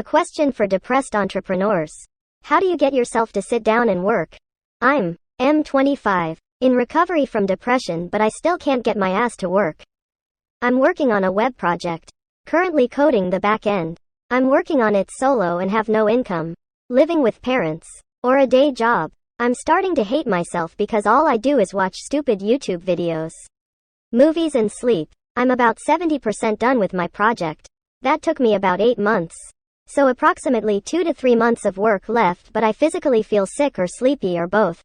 A question for depressed entrepreneurs. How do you get yourself to sit down and work? I'm M25, in recovery from depression, but I still can't get my ass to work. I'm working on a web project. Currently coding the back end. I'm working on it solo and have no income. Living with parents. Or a day job. I'm starting to hate myself because all I do is watch stupid YouTube videos, movies and sleep. I'm about 70% done with my project. That took me about 8 months. So approximately 2 to 3 months of work left, but I physically feel sick or sleepy or both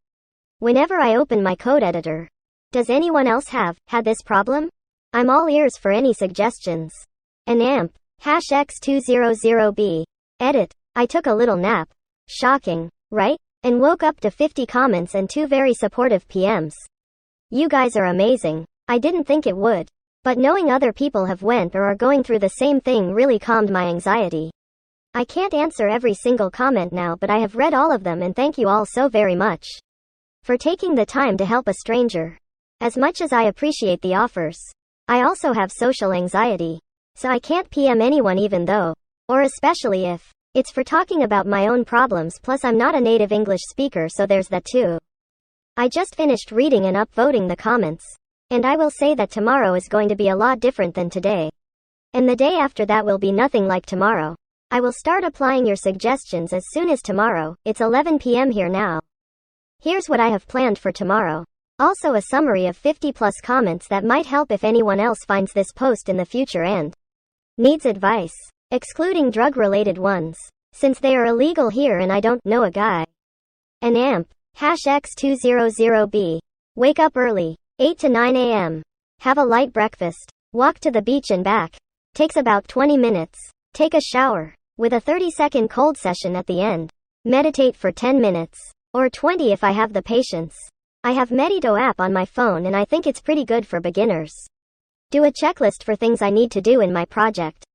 whenever I open my code editor. Does anyone else have had this problem? I'm all ears for any suggestions. An amp. #X200B. Edit. I took a little nap. Shocking, right? And woke up to 50 comments and 2 very supportive PMs. You guys are amazing. I didn't think it would. But knowing other people have went or are going through the same thing really calmed my anxiety. I can't answer every single comment now, but I have read all of them, and thank you all so very much for taking the time to help a stranger. As much as I appreciate the offers, I also have social anxiety. So I can't PM anyone, even though, or especially if, it's for talking about my own problems. Plus I'm not a native English speaker, so there's that too. I just finished reading and upvoting the comments. And I will say that tomorrow is going to be a lot different than today. And the day after that will be nothing like tomorrow. I will start applying your suggestions as soon as tomorrow. It's 11 p.m. here now. Here's what I have planned for tomorrow. Also a summary of 50 plus comments that might help if anyone else finds this post in the future and needs advice, excluding drug-related ones, since they are illegal here and I don't know a guy. An amp. #X200B. Wake up early, 8 to 9 a.m. Have a light breakfast. Walk to the beach and back. Takes about 20 minutes. Take a shower, with a 30-second cold session at the end. Meditate for 10 minutes. Or 20 if I have the patience. I have Medito app on my phone and I think it's pretty good for beginners. Do a checklist for things I need to do in my project.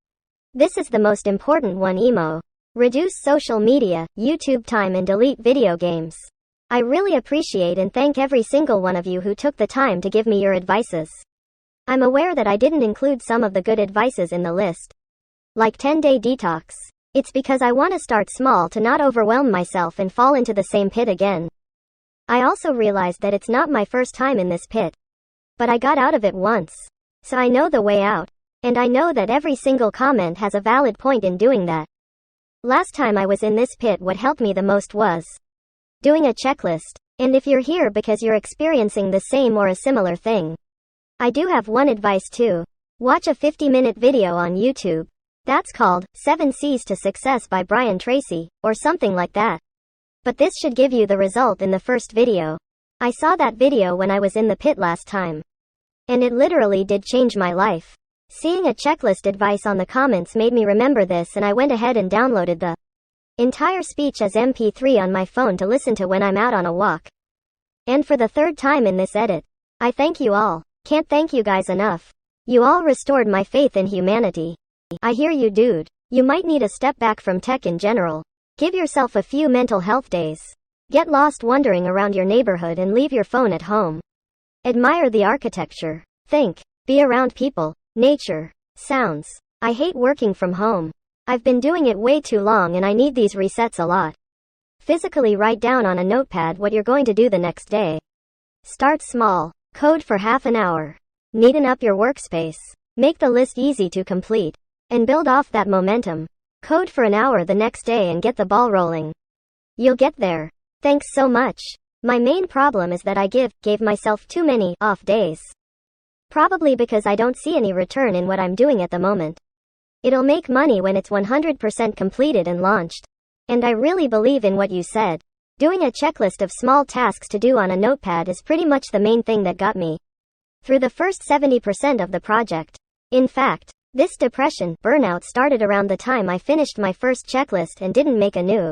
This is the most important one. Emo. Reduce social media, YouTube time, and delete video games. I really appreciate and thank every single one of you who took the time to give me your advices. I'm aware that I didn't include some of the good advices in the list. Like 10-day detox. It's because I want to start small to not overwhelm myself and fall into the same pit again. I also realized that it's not my first time in this pit. But I got out of it once. So I know the way out. And I know that every single comment has a valid point in doing that. Last time I was in this pit, what helped me the most was doing a checklist. And if you're here because you're experiencing the same or a similar thing, I do have one advice too. Watch a 50-minute video on YouTube. That's called 7 C's to Success by Brian Tracy, or something like that. But this should give you the result in the first video. I saw that video when I was in the pit last time. And it literally did change my life. Seeing a checklist advice on the comments made me remember this, and I went ahead and downloaded the entire speech as MP3 on my phone to listen to when I'm out on a walk. And for the third time in this edit, I thank you all. Can't thank you guys enough. You all restored my faith in humanity. I hear you, dude. You might need a step back from tech in general. Give yourself a few mental health days. Get lost wandering around your neighborhood and leave your phone at home. Admire the architecture. Think. Be around people, nature, sounds. I hate working from home. I've been doing it way too long and I need these resets a lot. Physically write down on a notepad what you're going to do the next day. Start small. Code for half an hour. Neaten up your workspace. Make the list easy to complete. And build off that momentum. Code for an hour the next day and get the ball rolling. You'll get there. Thanks so much. My main problem is that I gave myself too many off days. Probably because I don't see any return in what I'm doing at the moment. It'll make money when it's 100% completed and launched. And I really believe in what you said. Doing a checklist of small tasks to do on a notepad is pretty much the main thing that got me through the first 70% of the project. In fact, this depression, burnout started around the time I finished my first checklist and didn't make a new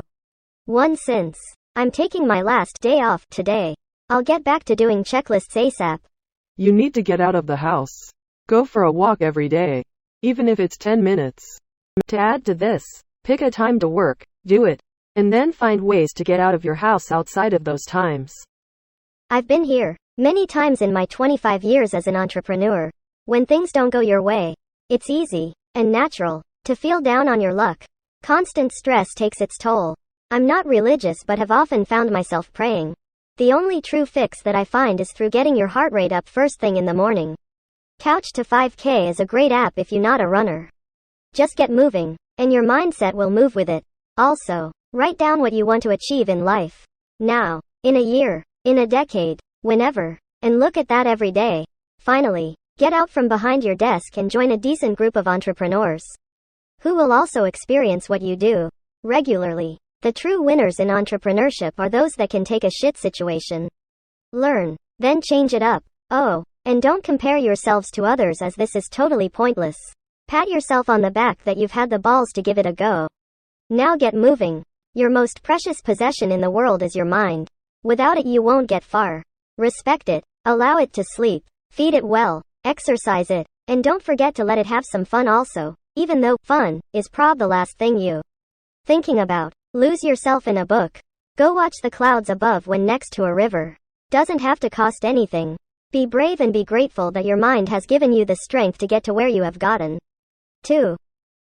one since. I'm taking my last day off today. I'll get back to doing checklists ASAP. You need to get out of the house. Go for a walk every day, even if it's 10 minutes. To add to this, pick a time to work, do it, and then find ways to get out of your house outside of those times. I've been here many times in my 25 years as an entrepreneur. When things don't go your way, it's easy and natural to feel down on your luck. Constant stress takes its toll. I'm not religious but have often found myself praying. The only true fix that I find is through getting your heart rate up first thing in the morning. Couch to 5K is a great app if you're not a runner. Just get moving, and your mindset will move with it. Also, write down what you want to achieve in life. Now, in a year, in a decade, whenever, and look at that every day. Finally, get out from behind your desk and join a decent group of entrepreneurs who will also experience what you do regularly. The true winners in entrepreneurship are those that can take a shit situation, learn, then change it up. Oh, and don't compare yourselves to others as this is totally pointless. Pat yourself on the back that you've had the balls to give it a go. Now get moving. Your most precious possession in the world is your mind. Without it you won't get far. Respect it, allow it to sleep, feed it well, exercise it, and don't forget to let it have some fun also, even though fun is the last thing you thinking about. Lose yourself in a book. Go watch the clouds above when next to a river. Doesn't have to cost anything. Be brave and be grateful that your mind has given you the strength to get to where you have gotten to.